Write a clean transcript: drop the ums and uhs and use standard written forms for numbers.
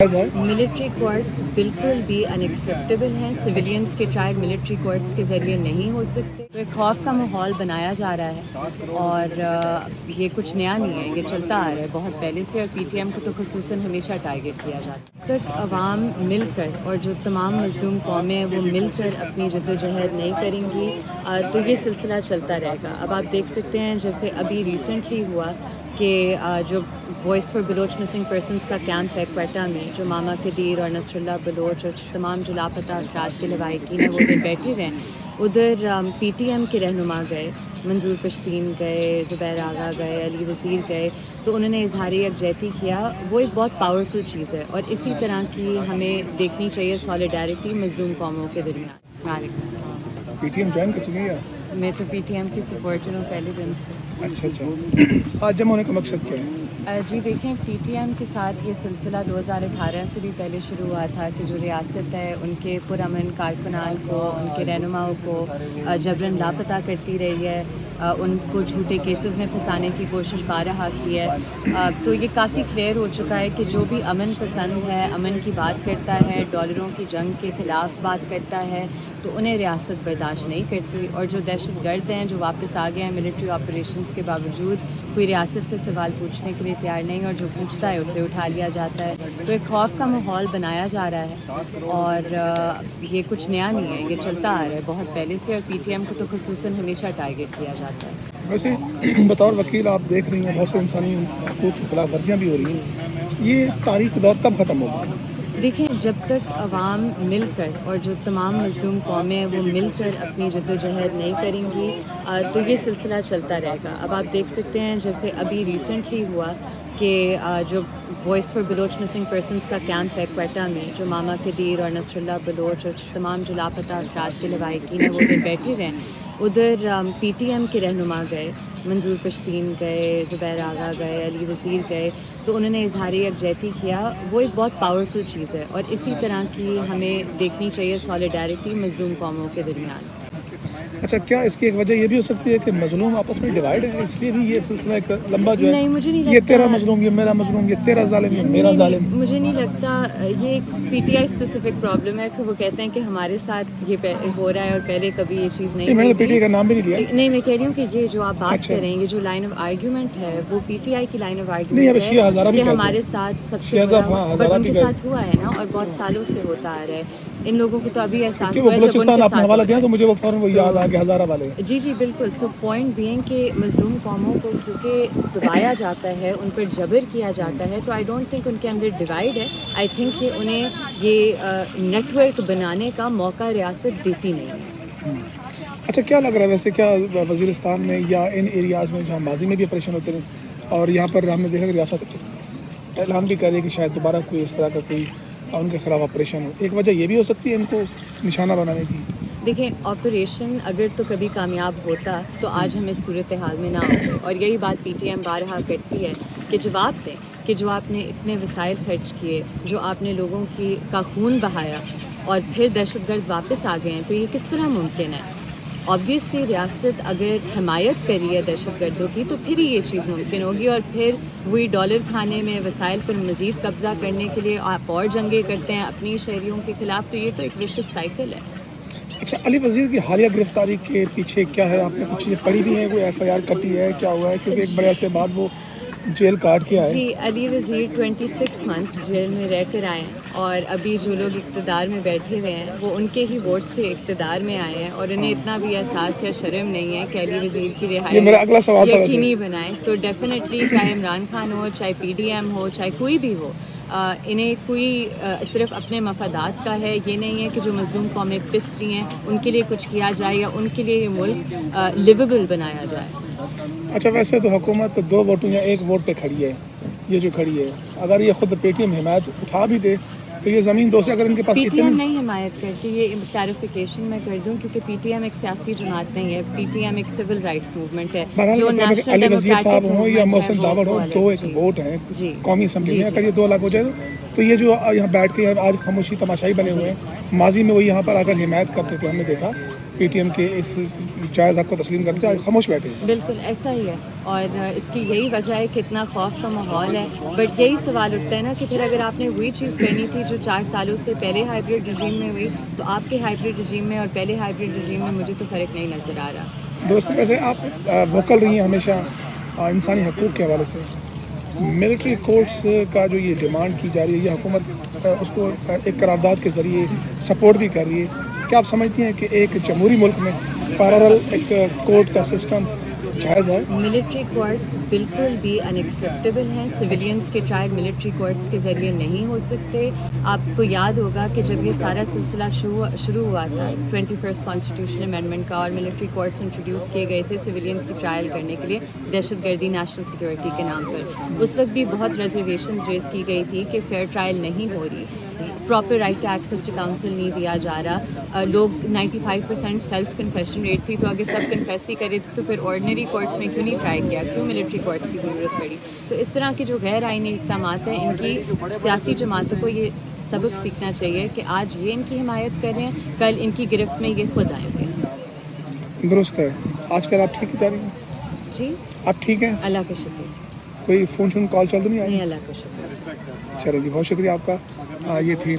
Military courts بالکل بھی انیکسیپٹیبل ہیں. سویلینس کے ٹرائل ملٹری کورٹس کے ذریعے نہیں ہو سکتے. تو ایک خوف کا ماحول بنایا جا رہا ہے اور یہ کچھ نیا نہیں ہے, یہ چلتا آ رہا ہے بہت پہلے سے, اور پی ٹی ایم کو تو خصوصاً ہمیشہ ٹارگٹ کیا جاتا ہے. تک عوام مل کر اور جو تمام مظلوم قومیں ہیں وہ مل کر اپنی جدوجہد نہیں کریں گی تو یہ سلسلہ چلتا رہے گا. اب آپ دیکھ سکتے ہیں جیسے ابھی ریسنٹلی ہوا کہ جو Voice for Baloch Missing Persons کا کیمپ ہے کوئٹہ میں, جو ماما قدیر اور نصر اللہ بلوچ اور تمام جو لاپتہ افراد کے لواحقین ہیں وہ ادھر بیٹھے ہوئے ہیں. ادھر پی ٹی ایم کے رہنما گئے, منظور پشتین گئے, زبیر آغا گئے, علی وزیر گئے, تو انہوں نے اظہار یکجہتی کیا. وہ ایک بہت پاورفل چیز ہے اور اسی طرح کی ہمیں دیکھنی چاہیے سالیڈیرٹی مظلوم قوموں کے درمیان. پی ٹی ایم جوائن کر چکی ہیں؟ میں تو پی ٹی ایم کی سپورٹر ہوں پہلے دن سے. اچھا, آج جمع ہونے کا مقصد کیا ہے؟ جی دیکھیں, پی ٹی ایم کے ساتھ یہ سلسلہ 2018 سے بھی پہلے شروع ہوا تھا کہ جو ریاست ہے ان کے پرامن کارکنان کو, ان کے رہنماؤں کو جبراً لاپتہ کرتی رہی ہے, ان کو جھوٹے کیسز میں پھنسانے کی کوشش بارہا کی ہے. تو یہ کافی کلیئر ہو چکا ہے کہ جو بھی امن پسند ہے, امن کی بات کرتا ہے, ڈالروں کی جنگ کے خلاف بات کرتا ہے, تو انہیں ریاست برداشت نہیں کرتی. اور جو دہشت گرد ہیں جو واپس آ گئے ہیں ملٹری آپریشنز کے باوجود, کوئی ریاست سے سوال پوچھنے کے لیے تیار نہیں, اور جو پوچھتا ہے اسے اٹھا لیا جاتا ہے. تو ایک خوف کا ماحول بنایا جا رہا ہے اور یہ کچھ نیا نہیں ہے, یہ چلتا آ رہا ہے بہت پہلے سے, اور پی ٹی ایم کو تو خصوصاً ہمیشہ ٹارگٹ کیا جاتا ہے. ویسے بطور وکیل آپ دیکھ رہی ہیں بہت سے انسانی حقوق کی خلاف ورزیاں بھی ہو رہی ہیں, یہ تاریخ دور کب ختم ہوگا؟ دیکھیں, جب تک عوام مل کر اور جو تمام مظلوم قومیں ہیں وہ مل کر اپنی جدوجہد نہیں کریں گی تو یہ سلسلہ چلتا رہے گا. اب آپ دیکھ سکتے ہیں جیسے ابھی ریسنٹلی ہوا کہ جو Voice for Baloch Missing Persons کا کیمپ ہے کوئٹہ میں, جو ماما قدیر اور نصر اللہ بلوچ اور تمام جو لاپتہ افراد کے لواحقین ہیں وہ ادھر بیٹھے ہوئے ہیں. ادھر پی ٹی ایم کے رہنما گئے, منظور پشتین گئے, زبیر آغا گئے, علی وزیر گئے, تو انہوں نے اظہار یکجہتی کیا. وہ ایک بہت پاورفل چیز ہے اور اسی طرح کی ہمیں دیکھنی چاہیے سالیڈیرٹی مظلوم قوموں کے درمیان. اچھا, کیا اس کی ایک وجہ یہ بھی ہو سکتی ہے کہ مظلوم آپس میں ڈیوائڈ ہے, اس لیے بھی یہ سلسلہ ایک لمبا جو ہے؟ نہیں, مجھے نہیں لگتا یہ تیرا مظلوم, یہ میرا مظلوم, یہ تیرا ظالم, یہ میرا ظالم. مجھے نہیں لگتا. یہ ایک P T I specific problem ہے کہ وہ کہتے ہیں کہ ہمارے ساتھ یہ ہو رہا ہے اور پہلے کبھی یہ چیز نہیں میں نے ہوئی پی ٹی آئی کا نام بھی نہیں لیا. نہیں, میں کہہ رہی ہوں کہ یہ جو آپ بات کر رہے ہیں, یہ جو لائن آف آرگیومنٹ ہے وہ پی ٹی آئی کی لائن آف آرگیومنٹ ہے کہ ہمارے ساتھ سب سے بڑا ان کے ساتھ ہوا ہے نا, اور بہت سالوں سے ہوتا آ رہا ہے. ان لوگوں کو تو ابھی احساس ہوا ہے جب ان کے ساتھ حوالہ دیا تو مجھے وہ فوراً وہ یاد آ گیا ہزارہ والے. جی بالکل. سو پوائنٹ بینگ کہ مظلوم قوموں کو کیونکہ دبایا جاتا ہے, ان پر جبر کیا جاتا ہے, تو آئی ڈونٹ تھنک ان کے اندر ڈیوائڈ ہے. آئی تھنک کہ انہیں یہ نیٹ ورک بنانے کا موقع ریاست دیتی نہیں ہے. اچھا, کیا لگ رہا ہے ویسے, کیا وزیرستان میں یا ان ایریاز میں جہاں ماضی میں بھی آپریشن ہوتے ہیں اور یہاں پر ہم نے دیکھا کہ ریاست اعلان بھی کر رہی ہے کہ شاید دوبارہ کوئی اس طرح کا کوئی ان کے خلاف آپریشن ہو, ایک وجہ یہ بھی ہو سکتی ہے ان کو نشانہ بنانے کی؟ دیکھیں, آپریشن اگر تو کبھی کامیاب ہوتا تو آج ہم اس صورتحال میں نہ ہوتے, اور یہی بات پی ٹی ایم بارہا کرتی ہے کہ جواب دیں کہ جو آپ نے اتنے وسائل خرچ کیے, جو آپ نے لوگوں کا خون بہایا اور پھر دہشت گرد واپس آ گئے ہیں, تو یہ کس طرح ممکن ہے؟ آبویسلی ریاست اگر حمایت کری ہے دہشت گردوں کی تو پھر ہی یہ چیز ممکن ہوگی, اور پھر وہی ڈالر کھانے میں وسائل پر مزید قبضہ کرنے کے لیے آپ اور جنگیں کرتے ہیں اپنی شہریوں کے خلاف. تو یہ تو ایک وشس سائیکل ہے. اچھا, علی وزیر کی حالیہ گرفتاری کے پیچھے کیا ہے؟ آپ نے کچھ چیزیں پڑھی بھی ہیں, کوئی ایف آئی آر کٹی ہے, کیا ہوا ہے؟ کیونکہ ایک بڑے عرصے بعد وہ جیل کاٹ کے آئے. جی, علی وزیر 26 منتھس جیل میں رہ کر آئے ہیں, اور ابھی جو لوگ اقتدار میں بیٹھے ہوئے ہیں وہ ان کے ہی ووٹ سے اقتدار میں آئے ہیں, اور انہیں اتنا بھی احساس یا شرم نہیں ہے کہ علی وزیر کی رہائی یقینی بنائیں. تو ڈیفینیٹلی چاہے عمران خان ہو, چاہے پی ڈی ایم ہو, چاہے کوئی بھی ہو, انہیں کوئی صرف اپنے مفادات کا ہے. یہ نہیں ہے کہ جو مظلوم قومیں پس رہی ہیں ان کے لیے کچھ کیا جائے یا ان کے لیے یہ ملک لیویبل بنایا جائے. اچھا, ویسے تو حکومت 2 ووٹوں یا 1 ووٹ پہ کھڑی ہے, یہ جو کھڑی ہے, اگر یہ خود پی ٹی ایم حمایت اٹھا بھی دے تو یہ زمین دوسرے اگر ان کے پاس پی ٹی ایم نہیں حمایت کرتی. یہ کلیریفیکیشن میں کر دوں کیونکہ پی ٹی ایم ایک سیاسی جماعت نہیں ہے. پی ٹی ایم ایک سول رائٹس موومنٹ ہے. جو نیشنل ڈیموکریٹک موومنٹ ہے داوڑ ہو, 2 ایک ووٹ ہیں قومی اسمبلی میں, اگر یہ 2 الگ ہو جائے تو یہ جو یہاں بیٹھ کے آج خاموشی تماشائی بنے ہوئے ہیں, ماضی میں وہ یہاں پر اگر حمایت کرتے تھے, ہم نے دیکھا پی ٹی ایم کے اس جائز حق کو تسلیم کرتے ہیں، خاموش بیٹھے ہیں؟ بالکل ایسا ہی ہے، اور اس کی یہی وجہ ہے کہ اتنا خوف کا ماحول ہے. بٹ یہی سوال اٹھتا ہے نا کہ پھر اگر آپ نے وہی چیز کرنی تھی جو 4 سالوں سے پہلے ہائیبریڈ رجیم میں ہوئی، تو آپ کے ہائیبریڈ رجیم میں اور پہلے ہائیبریڈ رجیم میں مجھے تو فرق نہیں نظر آ رہا. دوستوں، ویسے آپ ووکل رہی ہیں ہمیشہ انسانی حقوق کے حوالے سے. ملٹری کورٹس کا جو یہ ڈیمانڈ کی جا رہی ہے، یہ حکومت اس کو ایک قرارداد کے ذریعے سپورٹ بھی کر رہی ہے. کیا آپ سمجھتی ہیں کہ ایک جمہوری ملک میں پیرالل ایک کورٹ کا سسٹم جائز ہے؟ ملٹری کورٹس بالکل بھی انیکسیپٹیبل ہیں. سویلینس کے ٹرائل ملٹری کورٹس کے ذریعے نہیں ہو سکتے. آپ کو یاد ہوگا کہ جب یہ سارا سلسلہ شروع ہوا تھا 21 کانسٹیٹیوشن امینڈمنٹ کا، اور ملٹری کورٹس انٹروڈیوس کیے گئے تھے سویلینس کی ٹرائل کرنے کے لیے دہشت گردی نیشنل سیکورٹی کے نام پر، اس وقت بھی بہت ریزرویشنز ریز کی گئی تھی کہ فیئر ٹرائل نہیں ہو رہی، proper right to access to counsel نہیں دیا جا رہا. لوگ 95% سیلف کنفیشن ریٹ تھی، تو اگر سب کنفیس ہی کرے تو پھر آرڈنری کورٹس میں کیوں نہیں ٹرائی کیا، کیوں ملٹری کورٹس کی ضرورت پڑی. تو اس طرح کے جو غیر آئینی اقدامات ہیں، ان کی سیاسی جماعتوں کو یہ سبق سیکھنا چاہیے کہ آج یہ ان کی حمایت کریں، کل ان کی گرفت میں یہ خود آئیں گے. درست ہے. آج کل آپ ٹھیک جا رہی ہیں؟ جی آپ ٹھیک ہیں؟ اللہ کا شکر. کوئی فون کال چل تو نہیں آئی؟ نہیں، اللہ کا شکر. چلو جی، بہت شکریہ آپ کا. یہ تھی